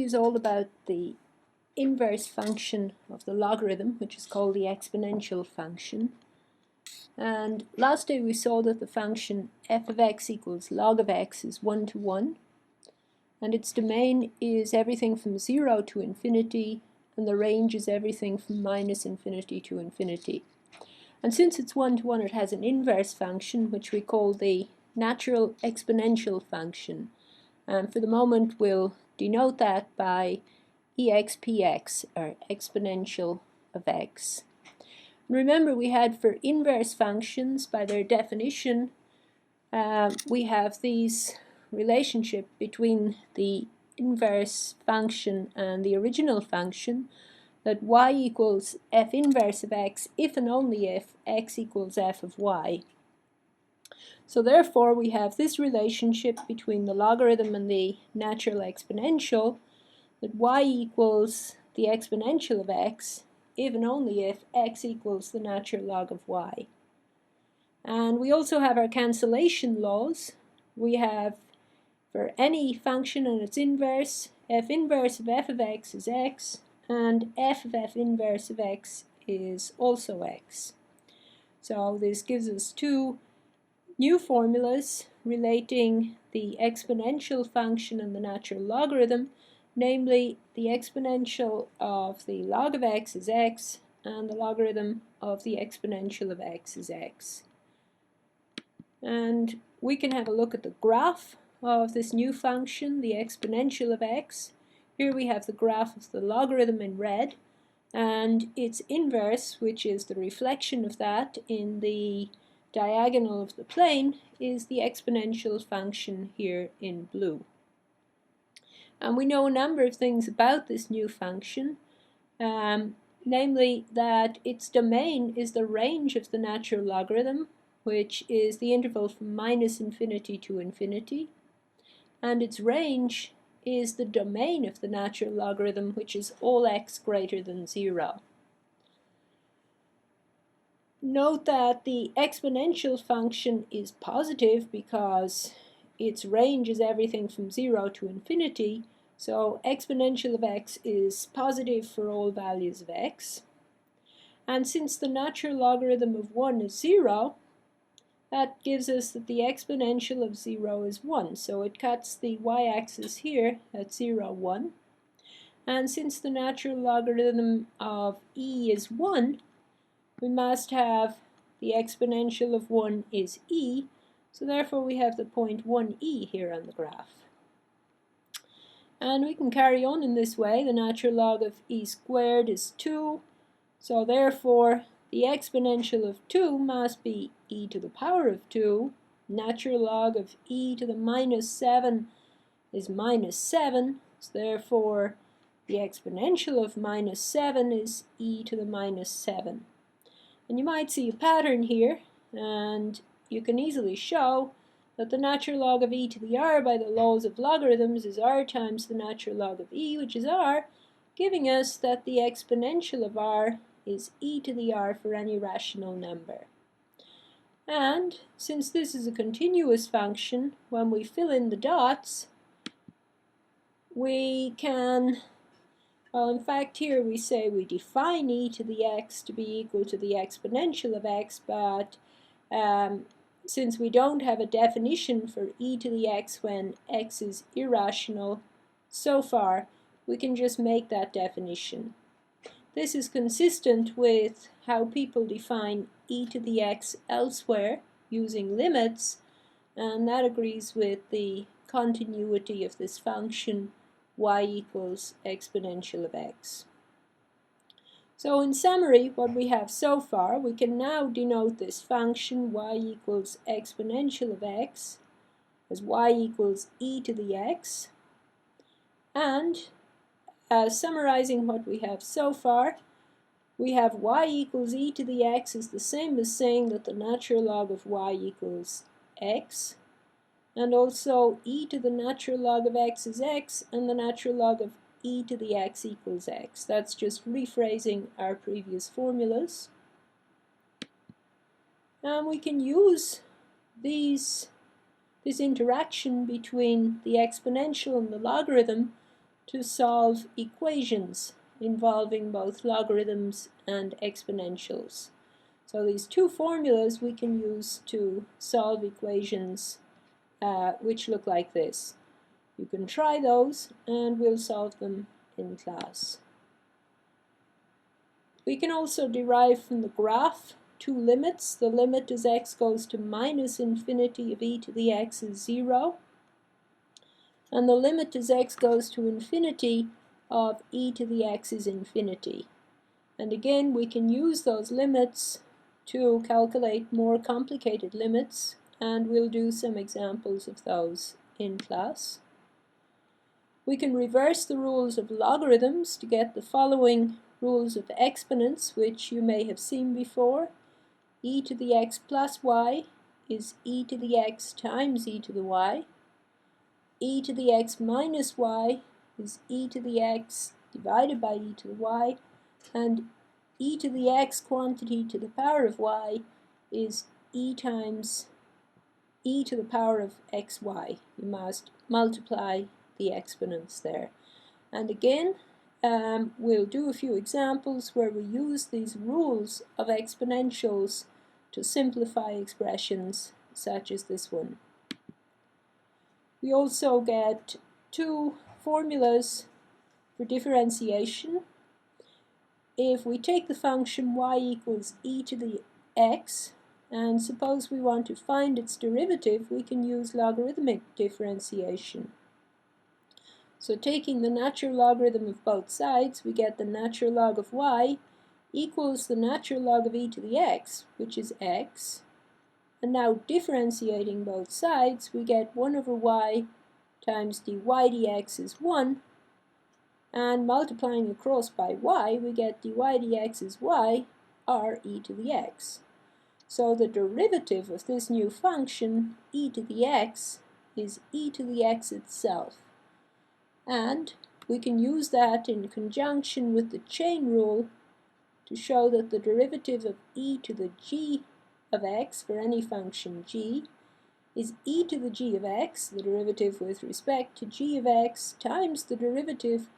Is all about the inverse function of the logarithm, which is called the exponential function. And last day we saw that the function f of x equals log of x is 1 to 1, and its domain is everything from 0 to infinity, and the range is everything from minus infinity to infinity. And since it's 1 to 1, it has an inverse function, which we call the natural exponential function. And for the moment we'll denote that by expx, or exponential of x. And remember, we had for inverse functions, by their definition, we have these relationship between the inverse function and the original function, that y equals f inverse of x if and only if x equals f of y. So therefore we have this relationship between the logarithm and the natural exponential, that y equals the exponential of x if and only if x equals the natural log of y. And we also have our cancellation laws. We have for any function and its inverse, f inverse of f of x is x, and f of f inverse of x is also x. So this gives us two new formulas relating the exponential function and the natural logarithm, namely the exponential of the log of x is x, and the logarithm of the exponential of x is x. And we can have a look at the graph of this new function, the exponential of x. Here we have the graph of the logarithm in red, and its inverse, which is the reflection of that in the diagonal of the plane, is the exponential function here in blue. And we know a number of things about this new function, namely that its domain is the range of the natural logarithm, which is the interval from minus infinity to infinity, and its range is the domain of the natural logarithm, which is all x greater than 0. Note that the exponential function is positive because its range is everything from 0 to infinity, so exponential of x is positive for all values of x. And since the natural logarithm of 1 is 0, that gives us that the exponential of 0 is 1. So it cuts the y-axis here at 0, 1. And since the natural logarithm of e is 1, we must have the exponential of 1 is e, so therefore we have the point 1e here on the graph. And we can carry on in this way. The natural log of e squared is 2, so therefore the exponential of 2 must be e to the power of 2. Natural log of e to the minus 7 is minus 7, so therefore the exponential of minus 7 is e to the minus 7. And you might see a pattern here, and you can easily show that the natural log of e to the r by the laws of logarithms is r times the natural log of e, which is r, giving us that the exponential of r is e to the r for any rational number. And since this is a continuous function, when we fill in the dots, we can, well, in fact here we say we define e to the x to be equal to the exponential of x, but since we don't have a definition for e to the x when x is irrational so far, we can just make that definition. This is consistent with how people define e to the x elsewhere using limits, and that agrees with the continuity of this function y equals exponential of x. So in summary, what we have so far, we can now denote this function y equals exponential of x as y equals e to the x, and summarizing what we have so far, we have y equals e to the x is the same as saying that the natural log of y equals x, and also e to the natural log of x is x, and the natural log of e to the x equals x. That's just rephrasing our previous formulas. And we can use this interaction between the exponential and the logarithm to solve equations involving both logarithms and exponentials. So these two formulas we can use to solve equations which look like this. You can try those and we'll solve them in class. We can also derive from the graph two limits. The limit as x goes to minus infinity of e to the x is 0. And the limit as x goes to infinity of e to the x is infinity. And again, we can use those limits to calculate more complicated limits, and we'll do some examples of those in class. We can reverse the rules of logarithms to get the following rules of exponents, which you may have seen before. E to the x plus y is e to the x times e to the y. E to the x minus y is e to the x divided by e to the y, and e to the x quantity to the power of y is e times e to the power of xy. You must multiply the exponents there. And again, we'll do a few examples where we use these rules of exponentials to simplify expressions such as this one. We also get two formulas for differentiation. If we take the function y equals e to the x, and suppose we want to find its derivative, we can use logarithmic differentiation. So taking the natural logarithm of both sides, we get the natural log of y equals the natural log of e to the x, which is x. And now differentiating both sides, we get 1 over y times dy dx is 1. And multiplying across by y, we get dy dx is y, or e to the x. So the derivative of this new function, e to the x, is e to the x itself. And we can use that in conjunction with the chain rule to show that the derivative of e to the g of x for any function g is e to the g of x, the derivative with respect to g of x, times the derivative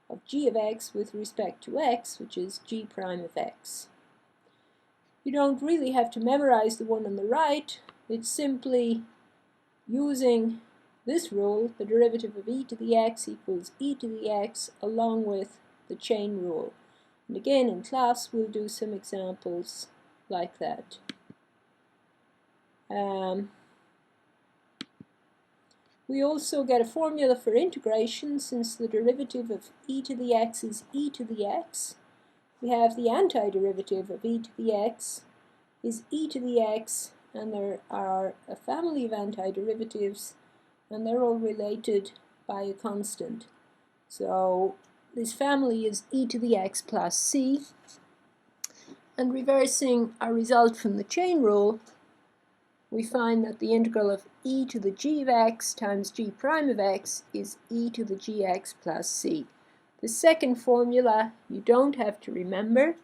of g of x with respect to x, which is g prime of x. You don't really have to memorize the one on the right. It's simply using this rule, the derivative of e to the x equals e to the x, along with the chain rule. And again, in class, we'll do some examples like that. We also get a formula for integration, since the derivative of e to the x is e to the x. We have the antiderivative of e to the x is e to the x, and there are a family of antiderivatives, and they're all related by a constant. So this family is e to the x plus c, and reversing our result from the chain rule, we find that the integral of e to the g of x times g prime of x is e to the gx plus c. The second formula you don't have to remember.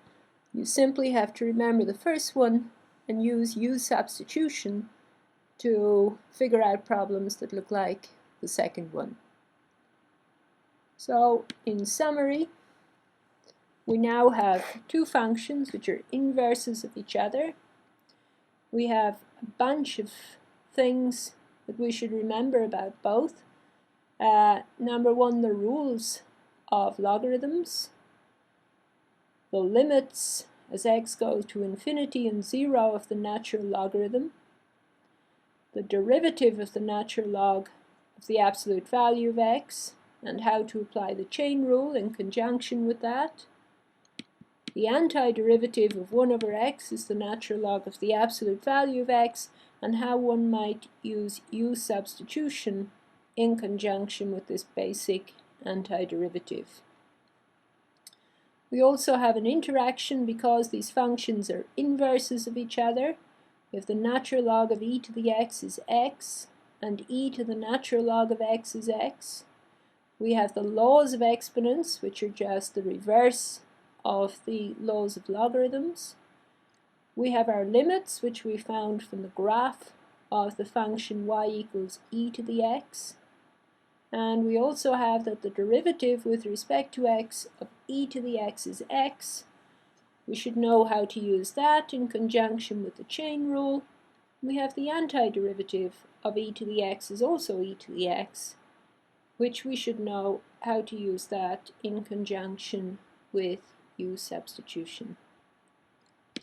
You simply have to remember the first one and use u substitution to figure out problems that look like the second one. So, in summary, we now have two functions which are inverses of each other. We have a bunch of things that we should remember about both. Number one, the rules of logarithms, the limits as x goes to infinity and 0 of the natural logarithm, the derivative of the natural log of the absolute value of x, and how to apply the chain rule in conjunction with that. The antiderivative of 1 over x is the natural log of the absolute value of x, and how one might use u substitution in conjunction with this basic antiderivative. We also have an interaction because these functions are inverses of each other. If the natural log of e to the x is x, and e to the natural log of x is x, we have the laws of exponents, which are just the reverse of the laws of logarithms. We have our limits, which we found from the graph of the function y equals e to the x. And we also have that the derivative with respect to x of e to the x is x. We should know how to use that in conjunction with the chain rule. We have the antiderivative of e to the x is also e to the x, which we should know how to use that in conjunction with u substitution.